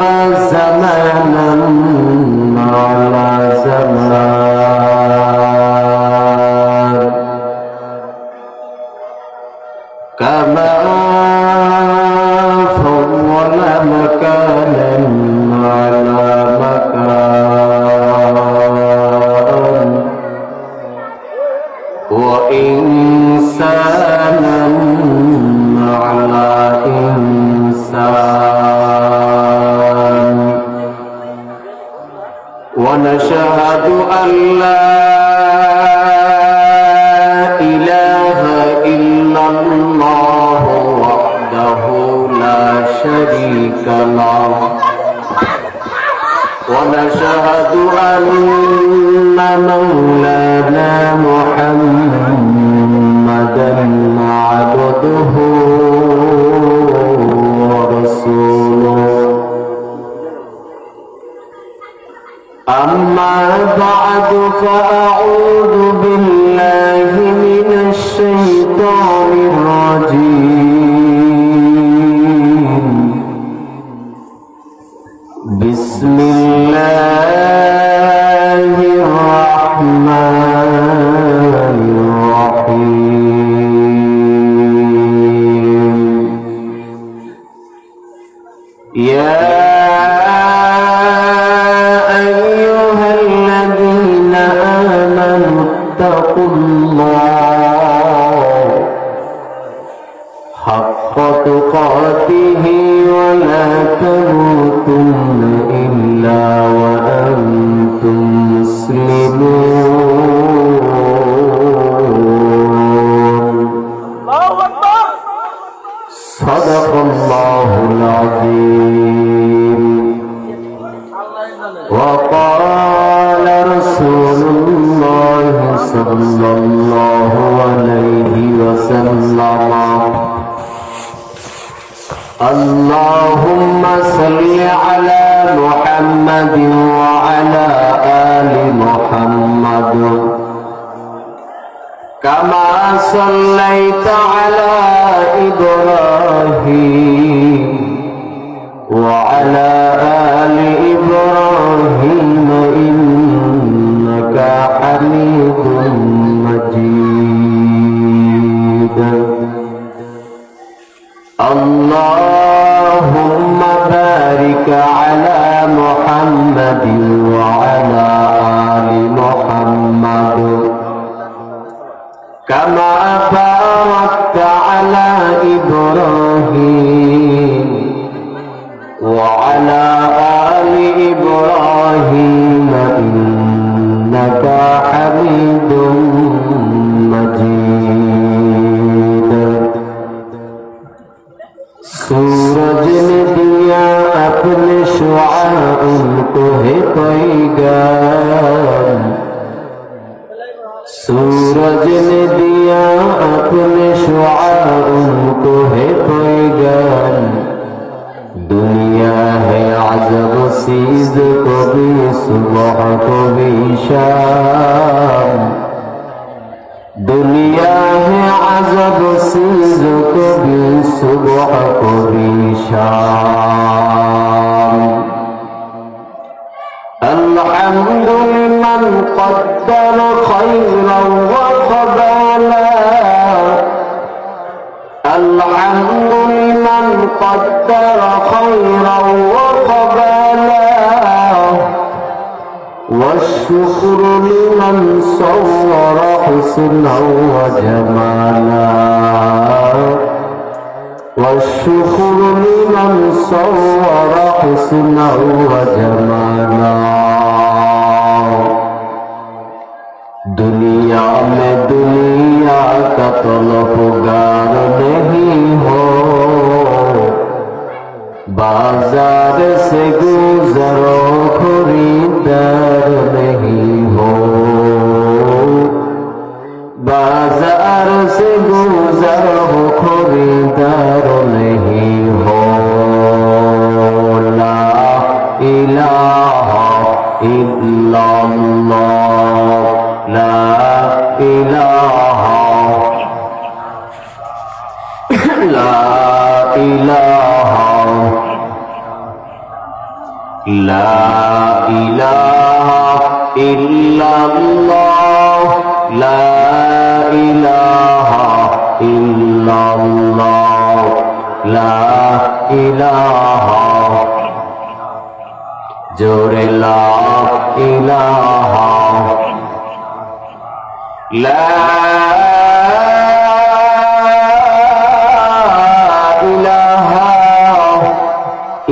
زمانا على زمان كما فضل مكانا على مكان وإنسانا على إنسان ونشهد أن لا إله إلا الله وحده لا شريك له ونشهد أن مولانا محمدا عبده ورسوله أما بعد فأعوذ بالله من الشيطان الرجيم بسم الله الرحمن الرحيم يا أيها الذين آمنوا اتقوا الله حق تقاته ولا تموتن إلا وأنتم مسلمون صدق الله العظيم وقال رسول الله صلى الله عليه وسلم اللهم صل على محمد وعلى آل محمد كما صليت على إبراهيم وعلى آل إبراهيم إنك حميد مجيد اللهم بارك على محمد وعلى آل محمد كما باركت على إبراهيم وعلى آل إبراهيم إنك حميد مجيد सूरज ने दिया अपने शुआ उनको है पैगाम सूरज ने दिया अपने शुआ उनको है पैगाम दुनिया है अजब सीज कभी सुबह कभी शाम दुनिया है अजब सीज कभी सुबह कभी शाम الحمد لمن قدر خيرا وقبالا الحمد لمن قدر خيرا وقبالا والشكر لمن صور حسنا وجمالا والشكر لمن صور حسنا وجمالا दुनिया में दुनिया का तलबगार नहीं हो बाजार से गुजरो खरीदार नहीं हो बाजार से गुजरो खरीदार नहीं हो ला इलाहा इल्लल्लाह ला इलाहा ला इलाहा লা ইলাহা ইল্লাল্লাহ লা ইলাহা ইল্লাল্লাহ লা ইলাহা জোরে লা ইলাহা লা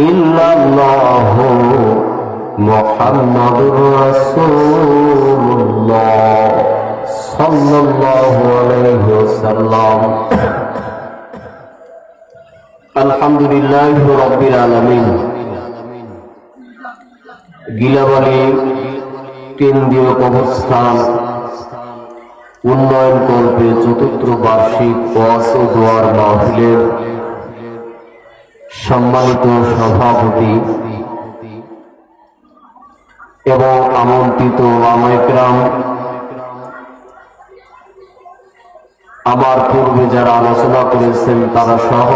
ইল্লাল্লাহু মুহাম্মাদুর রাসূলুল্লাহ সাল্লাল্লাহু আলাইহি ওয়াসাল্লাম। আলহামদুলিল্লাহি রাব্বিল আলামিন। গিলাবাড়ি কেন্দ্রীয় কবরস্থান উন্নয়ন কল্পে চতুর্থ বার্ষিক ওয়াজ ও দোয়ার মাহফিলের সম্মানিত সভাপতি এবং আমন্ত্রিত ওলামায়ে-কেরাম, আমার পূর্বে যারা আলোচনা করেছেন তারা সহ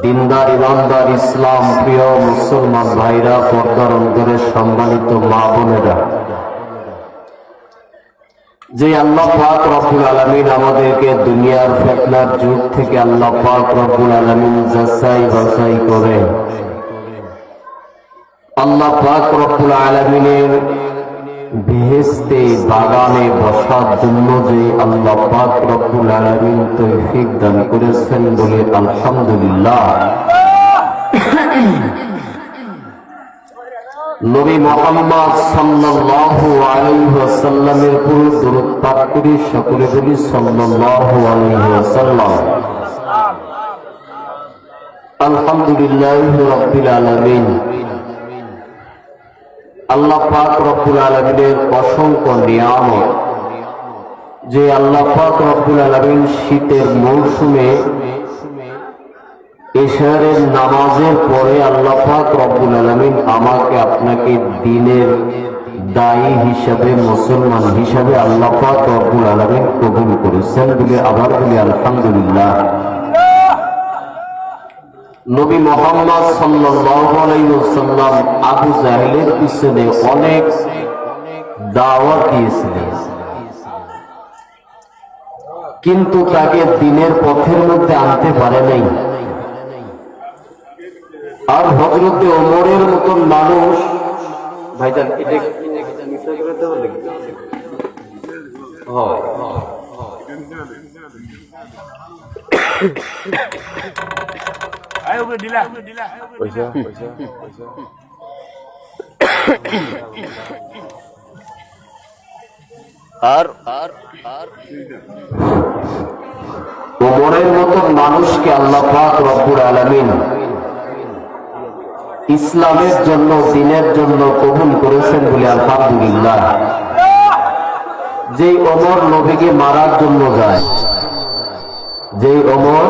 দিনদার ইমানদার ইসলাম প্রিয় মুসলমান ভাইরা, পর্দার অন্তরের সম্মানিত মা বোনেরা, যে আল্লাহ পাক রব্বুল আলামিন আমাদেরকে দুনিয়ার ফিতনার যুগ থেকে আল্লাহ পাক রব্বুল আলামিন যাচাই বাছাই করে আল্লাহ পাক রব্বুল আলামিনের বেহেশতে বাগানে বসার জন্য যে আল্লাহ পাক রব্বুল আলামিন তৌফিক দান করেছেন বলে আলহামদুলিল্লাহ। নবী মুহাম্মদ সাল্লাল্লাহু আলাইহি ওয়াসাল্লামের উপর দরুদ পাঠ করি, সকলে বলি সাল্লাল্লাহু আলাইহি ওয়াসাল্লাম। আলহামদুলিল্লাহি রাব্বিল আলামিন। আল্লাহ পাক রব্বুল আলামিনের অসংখ্য নিয়ামত, যে আল্লাহ পাক রব্বুল আলামিন শীতের মৌসুমে এশারের নামাজের পরে আল্লাহ পাক রব্বুল আলামিন আমাকে আপনাকে দিনের দায়ী হিসাবে, মুসলমান হিসাবে আল্লাহ পাক রব্বুল আলামিন কবুল করেছেন বলে আবার বলি আলহামদুলিল্লাহ। নবী মুহাম্মদ সাল্লাল্লাহু আলাইহি ওয়াসাল্লাম আবু জাহেলের পিছনে অনেক দাওয়াত দিয়েছিলেন, কিন্তু তাকে দিনের পথের মধ্যে আনতে পারে নাই। আর হযরতে ওমরের মতন মানুষ, ভাইজান এটা নিশ্চয় করতে বলে হয় ওমরের মতন মানুষকে আল্লাহ পাক রব্বুল আলামিন ইসলামের জন্য, দ্বীনের জন্য কবুল করেছেন বলে আলহামদুলিল্লাহ। যেই ওমর নবীকে মারার জন্য যায়, যেই ওমর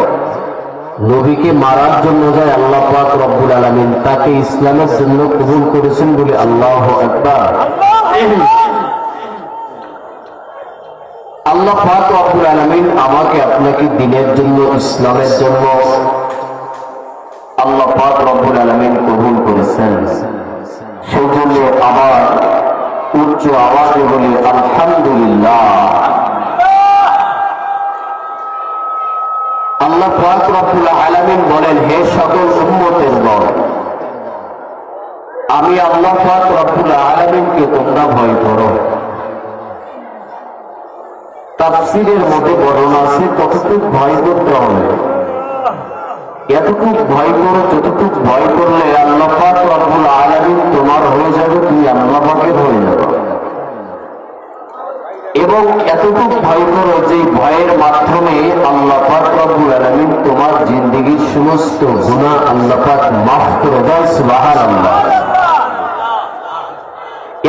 নবীকে মারার জন্য যায়, আল্লাহ পাক রব্বুল আলামিন তাকে ইসলামের জন্য কবুল করেছেন বলে আল্লাহু আকবার। আল্লাহ পাক রব্বুল আলামিন আমাকে আপনাকে দ্বীনের জন্য, ইসলামের জন্য আল্লাহ পাক রব্বুল আলামিন কবুল করেছেন। সেই জন্য আবার উচ্চ আওয়াজে বলি আলহামদুলিল্লাহ। আল্লাহ পাক রব্বুল আলামিন বলেন, হে সকল উম্মতের দল, আমি আল্লাহ পাক রব্বুল আলামিনকে তোমরা ভয় করো। তাফসীরের মধ্যে বর্ণনা আছে কতটুকু ভয় করতে হবে। এতটুকু ভয় করো যতটুকু ভয় করলে আল্লাহ পাক রব্বুল আলামিন তোমার হয়ে যাবে, তুমি আল্লাহ পাকের হয়ে যাবে। এবং এতটুকু ভয় করো যে ভয়ের মাধ্যমে আল্লাহ পাক রব্বুল আলামিন তোমার জিন্দেগীর সমস্ত গুনাহ আল্লাহ পাক মাফ করে দেয়। সুবহানাল্লাহ।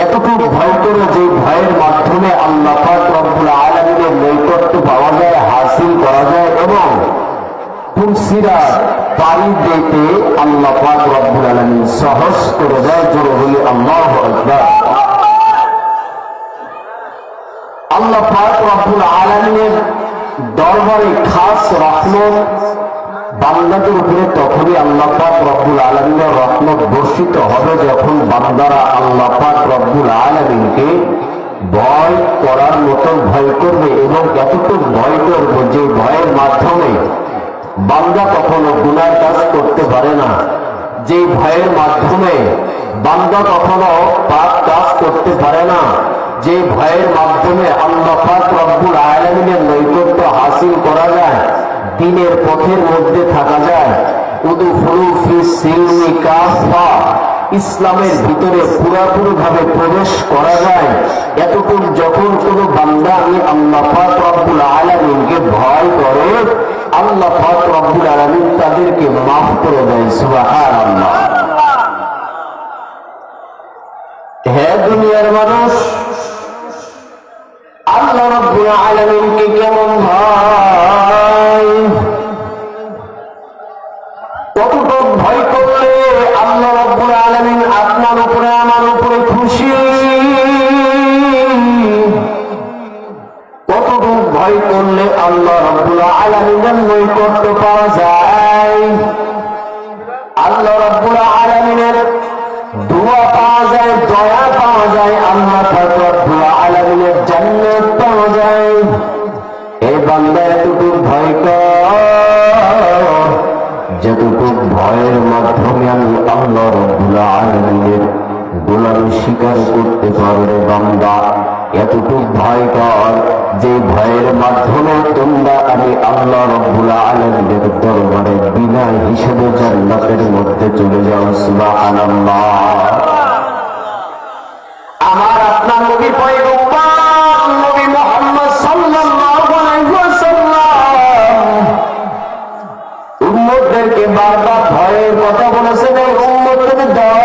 এতটুকু ভয় করো যে ভয়ের মাধ্যমে আল্লাহ পাক রব্বুল আলামিনের নৈকট্য পাওয়া যায়, হাসিল করা যায় এবং তুলসিরাত পাড়ি দিতে আল্লাহ পাক রব্বুল আলামিন সহজ করে দেয়। জোরে বলি আল্লাহু আকবার। আল্লাহ পাক রব্বুল আলামিনের দরবারে খাস রহমত বান্দাদের উপরে তখনই আল্লাহ পাক রব্বুল আলামিনের রহমত প্রদর্শিত হবে যখন বান্দারা আল্লাহ পাক রব্বুল আলামিনকে ভয় করার মতো ভয় করবে, এবং এতটুকু ভয় করবে যে ভয়ের মাধ্যমে বান্দা কখনো গুনাহ কাজ করতে পারে না, যে ভয়ের মাধ্যমে বান্দা কখনো পাপ কাজ করতে পারে না, যে ভয়ের মাধ্যমে আল্লাহ পাক রব্বুল আলামিনের নৈকট্য হাসিল করা যায়, দ্বীনের পথের মধ্যে থাকা যায়। উদখুলু ফিস সিলমি কাফা, ইসলামের ভিতরে পুরোপুরি ভাবে প্রবেশ করা যায়। এতটুকু যখন কোনো বান্দা আমি আল্লাহ পাক রব্বুল আলামিনকে ভয় করে, আল্লাহ পাক রব্বুল আলামিন তাদেরকে মাফ করে দেয়। সুবহানাল্লাহ। হে দুনিয়ার মানুষ, আল্লাহ রব্বুল আলামিনকে কেমন ভয়, কতটুকু ভয় করলে আল্লাহ রব্বুল আলামিন আপনার উপরে আমার উপরে খুশি, কতটুকু ভয় করলে আল্লাহ রব্বুল আলামিনের নৈকট্য পাওয়া যায়, আল্লাহ রব্বুল আলামিনের দোয়া পাওয়া যায়, দয়া পাওয়া যায়, আল্লাহ পাক রব্বুল আলামিনের জান্নাত পাওয়া যায়। এই বান্দা এতটুকু ভয় কর যতটুকু ভয়ের মাধ্যমে আমি আল্লাহ রব্বুল আলামিনের গোলামি স্বীকার করতে পারবে। বান্দা এতটুকু ভয় কর যে ভয়ের মাধ্যমে তোমরা আমি আল্লাহ রব্বুল আলামিনের দরবারে বিনা হিসেবে জান্নাতের মধ্যে চলে যাও। সুবহানাল্লাহ। আমার আপনার নবী পয়গম্বর নবী মুহাম্মদ সাল্লাল্লাহু আলাইহি ওয়াসাল্লাম উম্মতদেরকে বারবার ভয়ের কথা বলেছেন। এই উম্মতের দল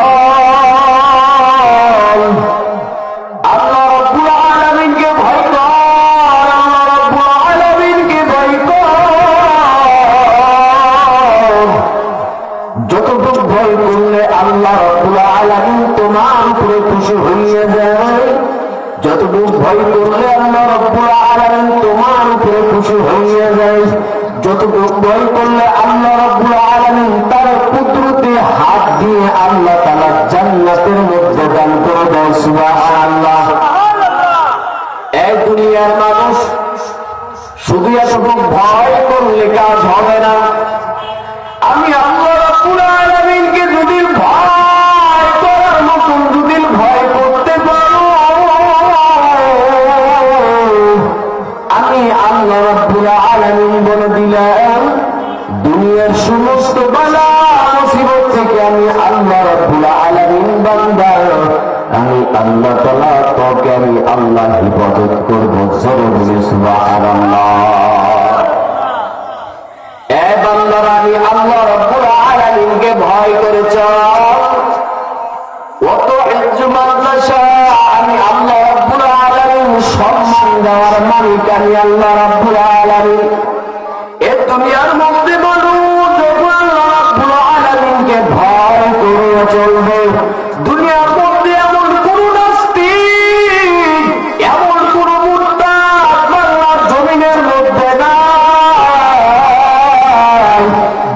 আল্লাহ রব্বুল আলামিনকে ভয় কর, আল্লাহ রব্বুল আলামিনকে ভয় কর। যতটুকু ভয় করলে আল্লাহ রব্বুল আলামিন তোমার উপরে খুশি হইয়া যায়, যতটুকু ভয় করলে আল্লাহ রব্বুল আলামিন তোমার উপরে খুশি হইয়া যায়, যতটুকু ভয় করলে আল্লাহ রব্বুল আলামিন তার কুদরতে হাত দিয়ে আল্লাহ তাআলা জান্নাতের মধ্যে দান করে দেয়। সুবহানাল্লাহ। এই দুনিয়ার মানুষ শুধু এতটুকু ভয় করলে কাজ হবে না। আমি আল্লাহ রাব্বুল আলামিনকে যদি ভয় করার মতন যদি ভয় করতে পারো, আমি আল্লাহ রাব্বুল আলামিন বলে দিলাম দুনিয়ার সমস্ত বালা মুসিবত থেকে আমি আল্লাহ রাব্বুল আলামিন বান্দা, আমি আল্লাহ তাআলা তোকে আমি আল্লাহ হিফাজত করব। জোরে বলে সুবহানাল্লাহ। এ বান্দারা, আমি আল্লাহ রাব্বুল আলামিনকে ভয় করে চল। ওত ইজ্জু মাদ্রাসা, আমি আল্লাহ রাব্বুল আলামিন সম্মান দেওয়ার মালিক, আমি আল্লাহ রাব্বুল আলামিন। এ দুনিয়ার মধ্যে মানুষ যখন আল্লাহ রাব্বুল আলামিনকে ভয় করে চলবে, দুনিয়ার মধ্যে এমন কোন নাস্তিক, এমন কোন মুরতাদ বাংলার জমিনের মধ্যে নাই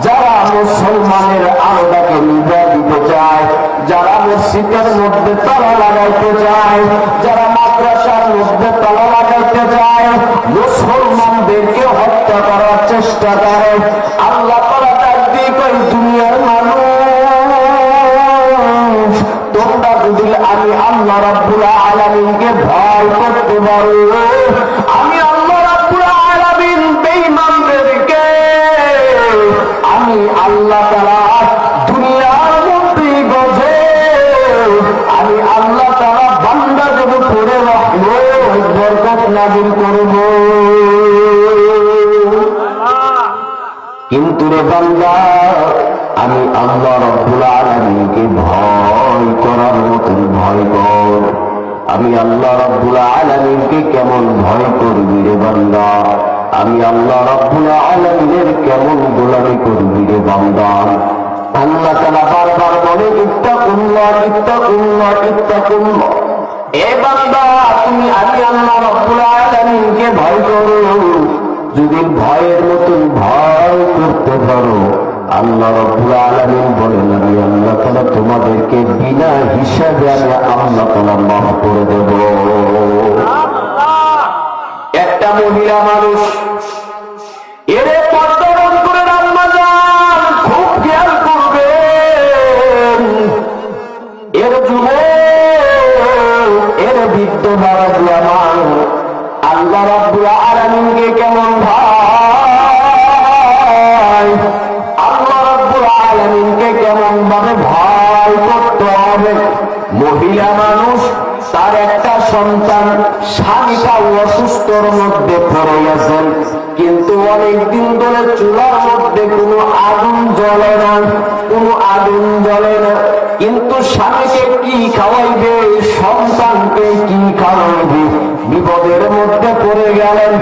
যারা মুসলমানের আলোটাকে নিভা দিতে চায়, যারা মসজিদের মধ্যে তালা লাগাইতে চায়, যারা মাদ্রাসার মধ্যে তালা লাগাইতে চায়, মুসলমানদেরকে হত্যা করার চেষ্টা করে। আল্লাহ তাআলা ডাক দিয়ে কয়, দুনিয়ার মানুষ তোমরা যদি আমি আল্লাহ রাব্বুল আলামিনকে ভয় করতে পারো, আমি আল্লাহ রাব্বুল আলামিন বেঈমানদেরকে আমি আল্লাহ তাআলা দুনিয়ার মধ্যে গজে আমি আল্লাহ তাআলা বান্দাদের উপরে রহমত বরকত নাযিল করব। কিন্তু রে বান্দা, আমি আল্লাহ রাব্বুল আলামিনকে ভয় করার মতন ভয় কর। আমি আল্লাহ রাব্বুল আলামিনকে কেমন ভয় করবি রে বান্দা, আমি আল্লাহ রাব্বুল আলামিনের কেমন গোলামি করবি রে বান্দা। আল্লাহ তাআলা বারবার বলে, ইত্তাকুল্লাহ ইত্তাকুল্লাহ ইত্তাকুল্লাহ। এ বান্দা, তুমি আমি আল্লাহ রাব্বুল আলামিনকে ভয় করো। যদি ভয়ের মতন ভয় করতে পারো, আল্লাহ রাব্বুল আলামিন বলেন আমি আল্লাহ তাআলা তোমাদের তাদেরকে বিনা হিসাবে আমি আল্লাহ তাআলা মাফ করে দেব। একটা মহিলা মানুষ এর পর্দারণ করে আম্মা জান খুব খেয়াল করবেন, এর যুবক এর বৃদ্ধ বাবাজি আমার আল্লাহ রাব্বুল আলামিনকে কেমন ভাই, আল্লাহ রাব্বুল আলামিনকে কেমন ভাবে ভয় করতে হবে। মহিলা মানুষ তার একটা সন্তান, স্বামীটা অসুস্থর মধ্যে পড়ে গেছেন, কিন্তু অনেকদিন ধরে চুলার মধ্যে কোনো আগুন জ্বলে না, কোনো আগুন জ্বলে না। কিন্তু স্বামীকে কি খাওয়াইবে, সন্তানকে কি খাওয়াইবে, বিপদের মধ্যে পড়ে গেলেন।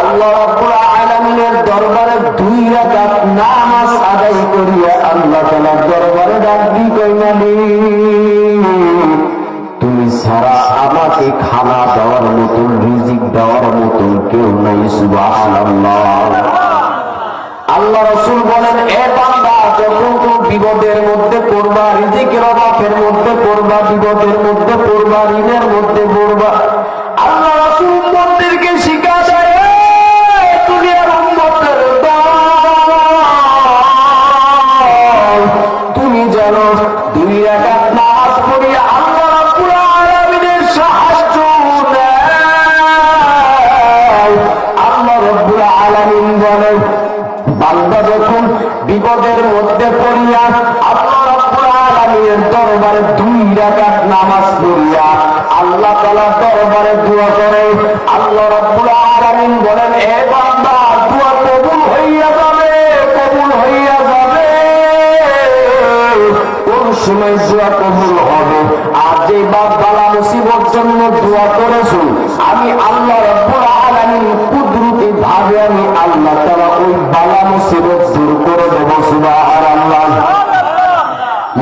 আল্লাহ রাব্বুল আলামিনের দরবারে 2 রাকাত নামাজ আদায় করিয়া আল্লাহ তাআলার দরবারে ডাক দি কই মালিক তুমি ছাড়া আমাকে খানা দেওয়ার মতন, রিজিক দেওয়ার মতন কেউ নাই, সুবহানাল্লাহ। আল্লাহ রাসূল বলেন, এ বান্দা যখন তুমি বিপদের মধ্যে পড়বা, রিজিকের অভাবের মধ্যে পড়বা, বিপদের মধ্যে পড়বা, ঋণের মধ্যে পড়বা, আল্লাহ রাসূল উম্মতদেরকে শিক্ষা দেয় দুনিয়ার উম্মতের দল, তুমি জানো 2 রাকাত নামাজ পড়িয়া আল্লাহ রাব্বুল আলামিনের সাহায্য নেয়। আল্লাহ রাব্বুল আলামিন বলেন, বান্দা যখন বিপদের মধ্যে পড়িয়া আল্লাহ রাব্বুল আলামিনের দরবারে 2 রাকাত নামাজ পড়িয়া আল্লাহ তাআলার দরবারে দোয়া করে, আল্লাহ রাব্বুল আলামিন বলেন, এ বান্দা দোয়া কবুল হইয়া যাবে, কবুল হইয়া যাবে। কোন সময় দোয়া কবুল হবে? আর যে বালা মুসিবত জন্য দোয়া করেছো, আমি আল্লাহ রাব্বুল আলামিন কুদরতি ভাবে আমি আল্লাহ তাআলা ওই বালা মুসিবত দূর করে দেব, সুবহানাল্লাহ।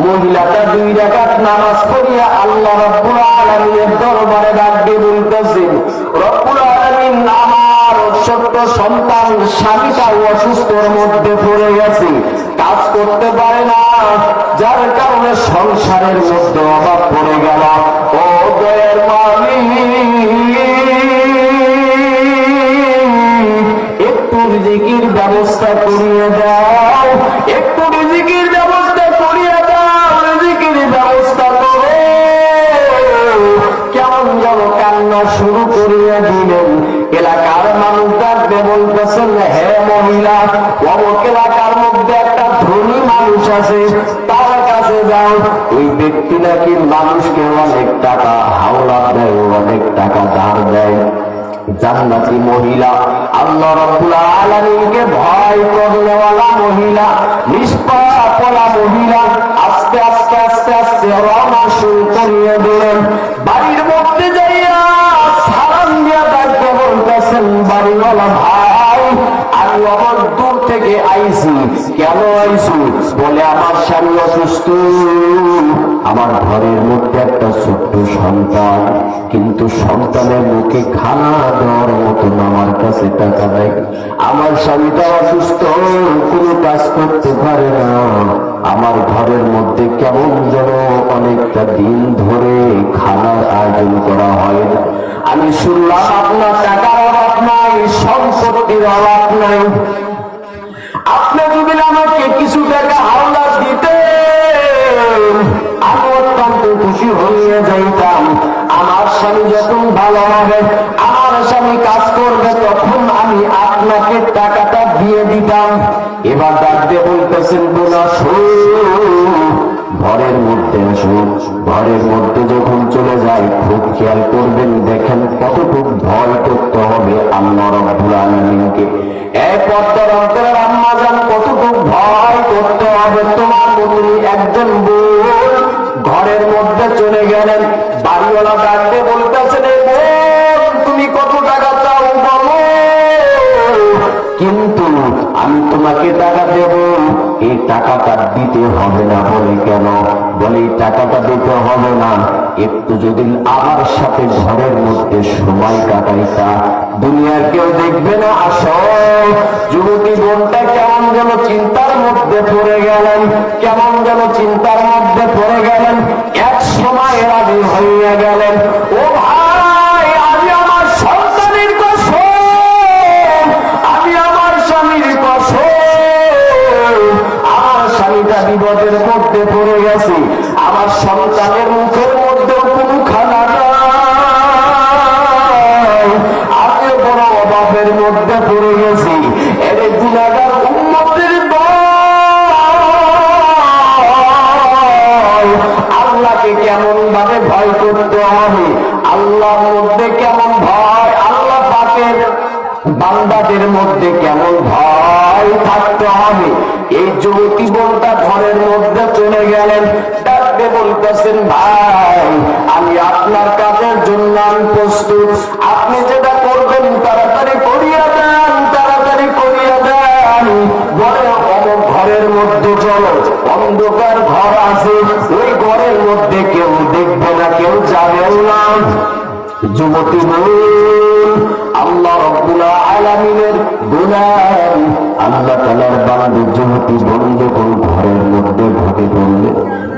মহিলাটা 2 রাকাত নামাজ পড়িয়া আল্লাহ রাব্বুল আলামিনের দরবারে ডাক দিয়ে বলতেছেন, রব্বুল আলামিন আমার ছোট্ট সন্তান স্বামীটা অসুস্থর মধ্যে পড়ে গেছে, কাজ করতে পারে না, যার কারণে সংসারের মধ্যে অভাব পড়ে গেল। ও দয়ার মালিক, একটু রিজিকের ব্যবস্থা করিয়ে দাও, একটু রিজিকের ব্যবস্থা করিয়ে দাও, রিজিকের ব্যবস্থা করে। কেমন যেন কান্না শুরু করিয়ে দিলেন। এলাকার মানুষ ডাকবে বলতেছেন, হে মহিলা, অমুক এলাকার মধ্যে একটা ধনী মানুষ আছে, তার কাছে যাও। ওই ব্যক্তি নাকি মানুষকে অনেক টাকা হাওলাত দেয়, অনেক টাকা ধার দেয়। জান্নাতি মহিলা, আল্লাহ রাব্বুল আলামিনকে ভয় করনেওয়ালা মহিলা, নিষ্পাপলা মহিলা আস্তে আস্তে আস্তে আস্তে রওনা শুরু করিয়ে দিলেন। বাড়ির মধ্যে যাইয়া সালাম দিয়া ডাকতে বলতেছেন, বাড়িওয়ালা ভাই, আমি অনেক দূর থেকে আইছি। কেন আইছি? বলে আমার স্বামী অসুস্থ, আমার ঘরের মধ্যে একটা ছোট্ট সন্তান, কিন্তু সন্তানের মুখে খানা দেওয়ার মতন আমার কাছে টাকা নেই। আমার স্বামীটা অসুস্থ, কোনো কাজ করতে পারে না, আমার ঘরের মধ্যে কেমন যেন অনেকটা দিন ধরে খানার আয়োজন করা হয় না। আমি শুনলাম আপনার টাকার অভাব নাই, সম্পত্তির অভাব নাই, আপনি যদি আমাকে কিছু টাকা হাওলাত দিতেন আমি অত্যন্ত খুশি হয়ে যাইতাম। আমার স্বামী যখন ভালো হবে, আমার স্বামী কাজ করবে, তখন আমি আপনাকে টাকাটা দিয়ে দিতাম। এবার ডাকতে বলতেছেন, বোনা ঘরের মধ্যে আসো। ঘরের মধ্যে যখন চলে যায় খুব খেয়াল করবেন, দেখেন কতটুকু ভয় করতে হবে আল্লাহ রাব্বুল আলামিনকে। এই পর্দার অন্তরের আম্মা জান, কতটুকু ভয় করতে হবে তোমার মধ্যে। একজন বোন ঘরের মধ্যে চলে গেলেন, বাড়িওয়ালা ডাকতে বলতেছেন, বোন তুমি কত টাকা চাও বলো, কিন্তু আমি তোমাকে টাকা দেব, এই টাকাটা দিতে হবে না। বলে কেন? বলে এই টাকাটা দিতে হবে না, একটু যদি আমার সাথে ঘরের মধ্যে সময় কাটাইতা, দুনিয়ার কেউ দেখবে না। আসো। যুবতী বোনটা কেমন যেন চিন্তার মধ্যে পড়ে গেলেন, কেমন যেন চিন্তার মধ্যে পড়ে গেলেন। পড়ে গেছি, আমার সন্তানের মুখের মধ্যেও কোনো খানা নাই, আমি বড় অভাবের মধ্যে পড়ে গেছি। এর গুনাহগার উম্মতের আল্লাহকে কেমন ভাবে ভয় করতে হবে, আল্লাহর মধ্যে কেমন ভয়, আল্লাহ পাকের বান্দাদের মধ্যে কেমন ভয় থাকতে হবে। এই যুবতী বোনটা ঘরের মধ্যে চলে গেলেন, ডাকতে বলতেছেন, ভাই আমি আপনার কাজের জন্য আমি প্রস্তুত, আপনি যেটা করবেন তাড়াতাড়ি করিয়া দেন, তাড়াতাড়ি করিয়া দেন। বলে অমুক ঘরের মধ্যে চলো, অন্ধকার ঘর আছে, ওই ঘরের মধ্যে কেউ দেখবে না, কেউ যাবে না। যুবতী বোন আল্লাহ রাব্বুল আলামিনের গোলাম, আল্লাহ তাআলার বান্দা যুবতী বোন যখন ঘরের মধ্যে ঢুকে পড়লেন,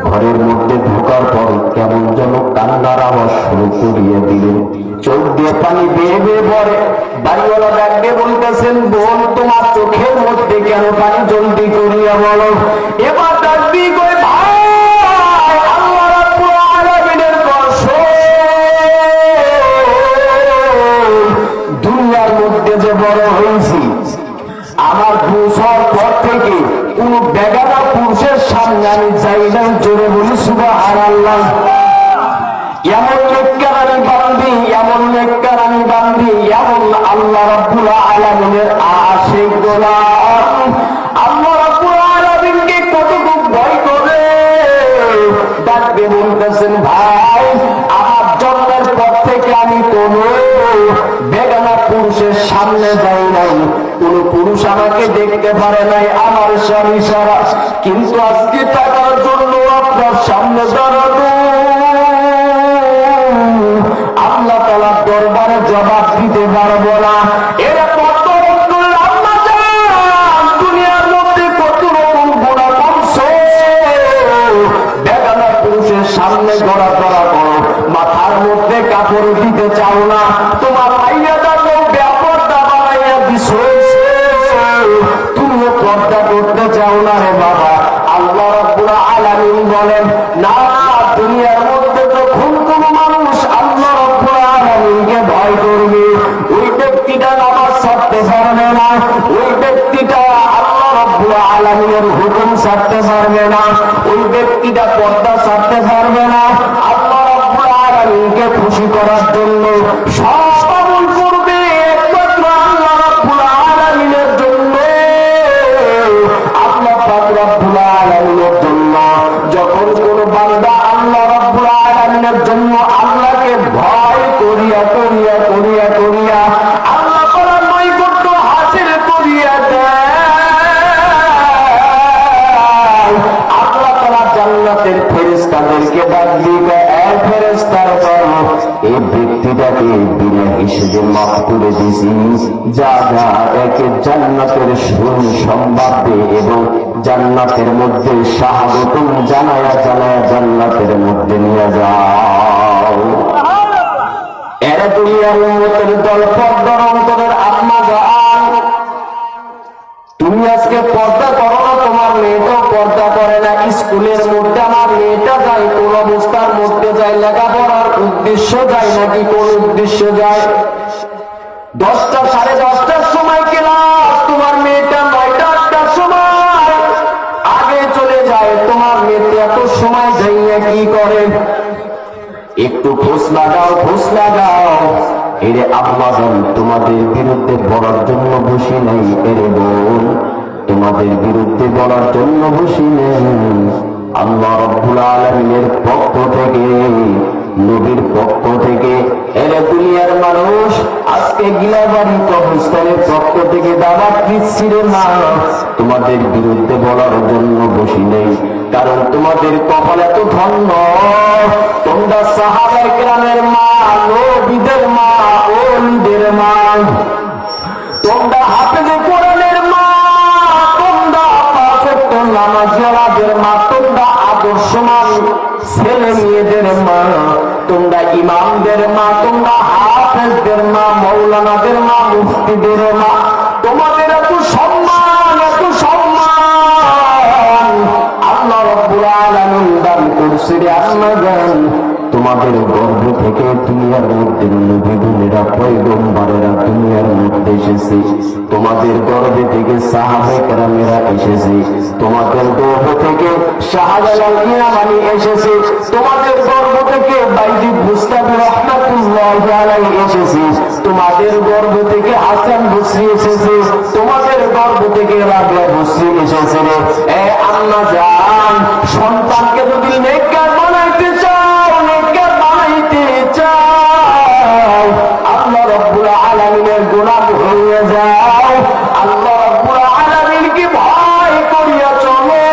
ঘরের মধ্যে ঢোকার পর কেমন যেন কান্নার আওয়াজ শুরু করিয়ে দিলেন, চোখ দিয়ে পানি বেয়ে বেয়ে পড়ে। বাড়িওয়ালা ডাক দিয়ে বলতেছেন, বোন তোমার চোখের মধ্যে কেন পানি, জলদি করিয়া বলো। এবার ডাক দিয়ে কই, ভাই আল্লাহ রাব্বুল আলামিনের কসম, দুনিয়ার মধ্যে যে বড় হয়েছি, আমার বছর পর থেকে কোন বেগানা পুরুষের সামনে আমি যাই না, জোরে বলি সুবহানাল্লাহ। এমন নেককার আমি বান্দি, এমন নেককার আমি বান্দি, এমন আল্লাহ রাব্বুল আলামিনের আশিক গোলাম, আল্লাহ রাব্বুল আলামিনকে কতটুকু ভয় করে। ডাকবে বলতেছেন, ভাই আমার জন্মের পর থেকে আমি কোন বেগানা পুরুষের সামনে যাই নাই, কোন পুরুষ আমাকে দেখতে পারে নাই আমার স্বামী ছাড়া, কিন্তু আজকে টাকার জন্য আপনার সামনে দাঁড়ানো, আল্লাহ তাআলার দরবারে জবাব দিতে পারবো না। এরা কত রকম আল্লাহ জান, দুনিয়ার মধ্যে কত রকম গুনাহ করছো, বেগানা পুরুষের সামনে ঘোরাফেরা করো, মাথার মধ্যে কাপড় দিতে চাও না, তোমার মাইয়া দাও ব্যাপারটা বানাইয়া দিছো, তুমিও পর্দা করতে চাও না রে বাবা। আল্লাহ রাব্বুল আলামিন বলেন, না দুনিয়ার মধ্যে যখন কোন মানুষ আল্লাহ রাব্বুল আলামিনকে ভয় করবে, ওই ব্যক্তিটা নামাজ ছাড়তে পারবে না, ওই ব্যক্তিটা আল্লাহ রাব্বুল আলামিনের হুকুম ছাড়তে পারবে না, ওই ব্যক্তিটা পর্দা ছাড়তে পারবে না। আল্লাহ রাব্বুল আলামিনকে খুশি করার জন্য সব আমল করবে একমাত্র আল্লাহ রাব্বুল আলামিনের জন্য, আল্লাহ পাক রাব্বুল আলামিনের জন্য। যখন কোন বান্দা আল্লাহ রাব্বুল আলামিনের জন্য আল্লাহকে ভয় করিয়া করিয়া করিয়া করিয়া আল্লাহ তাআলার নৈকট্য হাসিল করিয়া দেয়, আল্লাহ তাআলা জান্নাতের ফেরেশতাদেরকে ডাক দিয়ে, এই ফেরেশতারা বলো এই ব্যক্তিটাকে বিনা হিসেবে মাফ করে দিছি, যা যা একে জান্নাতের সুসংবাদ দে এবং জান্নাতের মধ্যে শাহাদাতুন জানায়া জানায়া জান্নাতের মধ্যে নিয়ে যাও। এরা দুনিয়ার উম্মতের দল, পর্দার অন্তরের আম্মা জান, তুমি আজকে পর্দা করো না, তোমার মেয়েটাও পর্দা করে না। স্কুলের মধ্যে আমার মেয়েটা যায়, কোন অবস্থার মধ্যে যায়, লেখাপড়ার উদ্দেশ্য যায় নাকি কোন উদ্দেশ্য যায়? 10টা 10:30টার সময় ক্লাস, তোমার মেয়েটা 9টা 8টার সময় আগে চলে যায়। তোমার মেয়েটা এত সময় যাইয়া কি করে? একটু খোঁজ লাগাও, খোঁজ লাগাও। এরে আম্মাজান, তোমাদের বিরুদ্ধে বলার জন্য বসি নাই, এরে বোন তোমাদের বিরুদ্ধে বলার জন্য বসি নেই। আল্লাহ রাব্বুল আলামিনের পক্ষ থেকে, নবীর পক্ষ থেকে, এরে দুনিয়ার মানুষ আজকে গিলাবাড়ি কবরস্থানের পক্ষ থেকে দাওয়াত দিচ্ছি রে মা, তোমাদের বিরুদ্ধে বলার জন্য বসি নেই। কারণ তোমাদের কপাল এত ধন্য, তোমরা সাহাবায়ে কেরামের মা, নবীদের মা, ওলিদের মা, তোমরা হাফেজে কোরআনের মা, তোমরা পাঁচ ওয়াক্ত নামাজের মা, তোমরা আদর্শমান ছেলে মেয়েদের মা, তোমরা ইমামদের মা, তোমরা হাফেজদের মা, মৌলানাদের মা, মুফতিদের মা। তোমাদের এত সম্মান, এত সম্মান আল্লাহ রাব্বুল রব্বুল আলামিন দান করছে রে আম্মাজান, তোমাদের গর্ভ থেকে দুনিয়ার মধ্যে নবীরা পয়গম্বরেরা দুনিয়ার মধ্যে এসেছে, তোমাদের গর্ভে থেকে সাহাবায়ে কেরামেরা এসেছে, তোমাদের গর্ভ থেকে শাহজালাল ইয়ামানি এসেছে, তোমাদের গর্ভ থেকে বাইজি মুস্তাফি রহমাতুল্লাহি আলাইহি এসেছে, তোমাদের গর্ভ থেকে হাসান বসরি এসেছে, তোমাদের গর্ভ থেকে রাবিয়া বসরি এসেছে। এ আম্মা জান, সন্তানকে যদি নেককার বানাইতে চাও, নেককার বানাইতে চাও, আল্লাহ রাব্বুল আলামিনের গোলাম হয়ে যাও, আল্লাহ রাব্বুল আলামিনকে ভয় করিয়া চলো,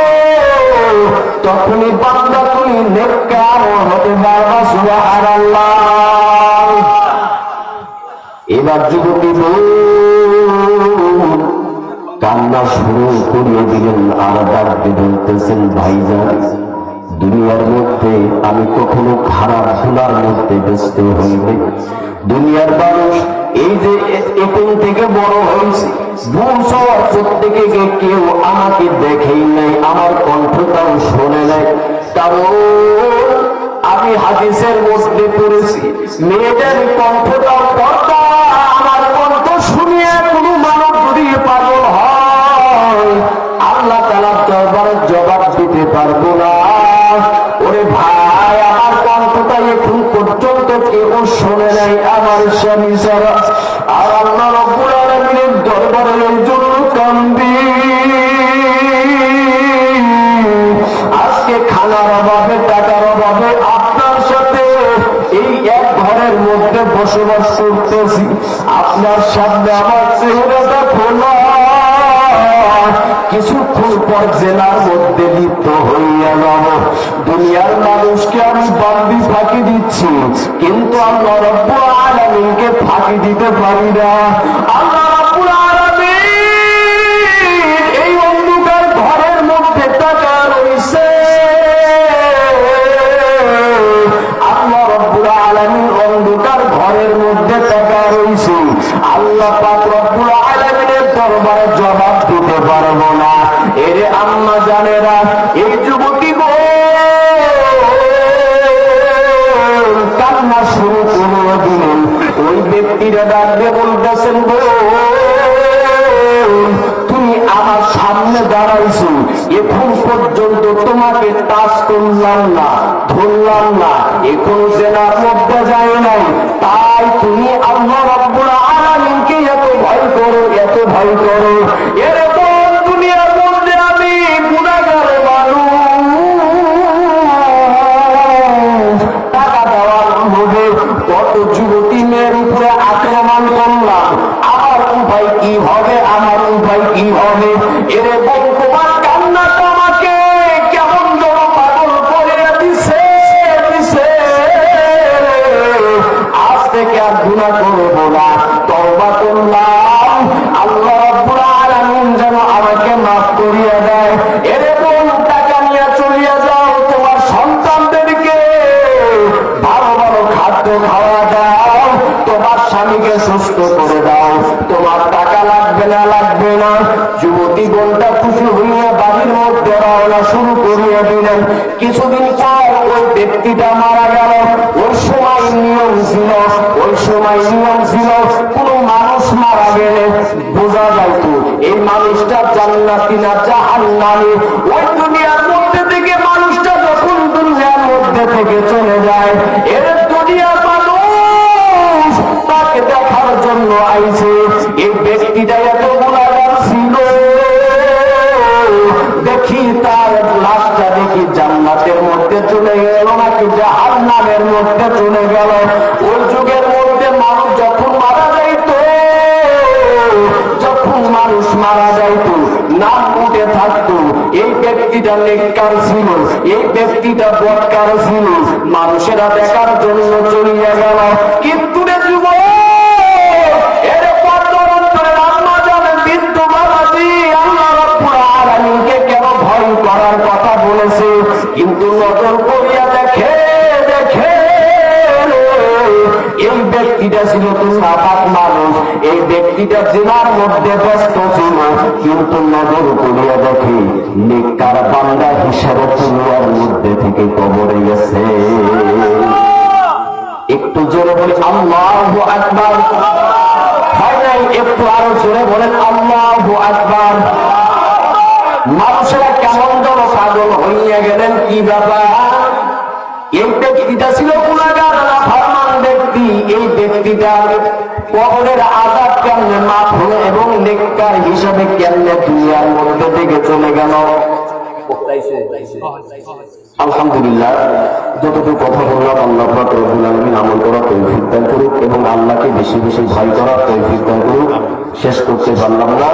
তখনই বান্দা তুমি নেককার হতে পারবা। সুবহানাল্লাহ। এবার যুবতী কান্না শুরু করিয়ে দিলেন, আর ডাকতে বলতেছেন, ভাইজান দুনিয়ার মধ্যে আমি কখনো খারাপ ভুলার মধ্যে ব্যস্ত হইবে, দুনিয়ার মানুষ এই যে এখন থেকে বড় হয়েছে, ভুল সবার প্রত্যেকে কেউ আমাকে দেখেই নাই, আমার কণ্ঠটাও শোনে নাই, কারণ আমি হাদিসের মধ্যে পড়েছি মেয়েদের কণ্ঠটাও পর্দা, আমার কণ্ঠ শুনিয়ে কোনো মানব যদি পাগল হয় আল্লাহ তাআলার দরবারে জবাব দিতে পারবো না। ওরে ভাই, আমার কণ্ঠটা এখন পর্যন্ত কেউ শোনে নাই আমার স্বামী ছাড়া, আর আল্লাহ রাব্বুল আলামিনের দরবারে এই জন্য কান্দি। আজকে খানার অভাবে, টাকার অভাবে আপনার সাথে এই এক ঘরের মধ্যে বসবাস করতেছি, আপনার সামনে আমার চেহারাটা খোলা, কিছুক্ষণ পর জেলার মধ্যে লিপ্ত হইয়া যাব। দুনিয়ার মানুষকে আমি বান্দি ফাঁকি দিচ্ছি, কিন্তু আল্লাহ রাব্বুল আলামিনকে ফাঁকি দিতে পারি না। আল্লাহ রাব্বুল আলামিন এই অন্ধকার ঘরের মধ্যে টাকা রয়েছে, আল্লাহ রাব্বুল আলামিন অন্ধকার ঘরের মধ্যে টাকা রয়েছে, আল্লাহ পাক রব্বুল আলামিনের দরবারে জবাব দিতে পারবো না। এরে আম্মা জানেরা, এই যুবতী গো কান্না শুরু করে দিলেন। ওই ব্যক্তিরা ডাকবে বলতেছেন, গো তুমি আমার সামনে দাঁড়াইছো, এখন পর্যন্ত তোমাকে টাচ করলাম না, ধরলাম না, এখন জেনার মধ্যে যায় নাই, তাই তুমি আল্লাহ রাব্বুল আলামিনকে এত ভয় করো, এত ভয় করো। এরকম দুনিয়ার মধ্যে আমি গুনাহগার মানুষ, টাকা দেওয়ার লোভে কত যুবতী মেয়ের উপরে আক্রমণ করলাম, আমার উপায় কি হবে, আমার উপায় কি হবে। এরকম তোমার কান্নাটা আমাকে কেমন যেন পাগল করে দিছে। আজ থেকে আর গুনাহ করবো না, তওবা করলাম, আল্লাহ রাব্বুল আলামিন যেন আমাকে মাফ করিয়া দেয়। এরকম টাকা নিয়ে চলিয়া যাও, তোমার সন্তানদেরকে ভালো ভালো খাদ্য খাওয়া দাও, তোমার স্বামীকে সুস্থ করে দাও, তোমার টাকা লাগবে না, লাগবে না। যুবতী বোনটা খুশি হইয়া বাড়ির মধ্যে রওনা শুরু করিয়া দিলেন। কিছুদিন পর ওই ব্যক্তিটা মারা গেল। ওই সময় নিয়ম ছিল, ওই সময় নিয়ম ছিল, কোন মানুষ মারা গেলে বোঝা যাইত এই মানুষটা জান্নাতি না জাহান্নামী। ওই দুনিয়ার মধ্যে থেকে মানুষটা যখন দুনিয়ার মধ্যে থেকে চলে যায়, এর দুনিয়ার মানুষ তাকে দেখার জন্য আইছে। এই ব্যক্তিটা এত গুনাহগার ছিল, দেখি তার লাশটা দেখি জান্নাতের মধ্যে চলে গেল নাকি জাহান্নামের মধ্যে চলে গেল। ওই যুগের মধ্যে মানুষ যখন মারা যাইত, যখন মানুষ মারা যাইত নাম উঠে থাকতো এই ব্যক্তিটা নেককার ছিল, এই ব্যক্তিটা বদকার ছিল, মানুষেরা দেখার জন্য চলিয়া গেল। কিন্তু রে যুবক, করার কথা বলেছে, কিন্তু নজর করিয়া দেখে এই ব্যক্তি ব্যক্তিটা ছিল তো নাপাক মানুষ, এই ব্যক্তিটা জিনার মধ্যে ব্যস্ত ছিল, কিন্তু নজর করিয়া দেখে নেককার বান্দা হিসাবে দুনিয়ার মধ্যে থেকে কবরে গেছে। একটু জোরে বলি আল্লাহু আকবার। হয় নাই? একটু আরো জোরে বলেন আল্লাহু আকবার। মানুষেরা কেমন যেন পাগল হইয়া গেলেন, কি ব্যাপার? এই ব্যক্তিটা ছিল গুনাহগার নাফরমান ব্যক্তি, এই ব্যক্তিটা কবরের আযাব কেমনে মাফ হলো এবং নেককার হিসাবে কেমনে দুনিয়ার মধ্যে থেকে চলে গেল? আলহামদুলিল্লাহ, যতটুকু কথা বললাম আল্লাহ পাক রব্বুল আলামিন আমল করার তৌফিক দান করুক এবং আল্লাহকে বেশি বেশি ভয় করার তৌফিক দান করুক। শেষ করতে পারলাম না।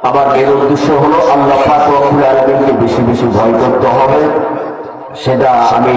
আবার এর উদ্দেশ্য হলো আল্লাহ পাক রব্বুল আলামিনকে বেশি বেশি ভয় করতে হবে। সেটা আমি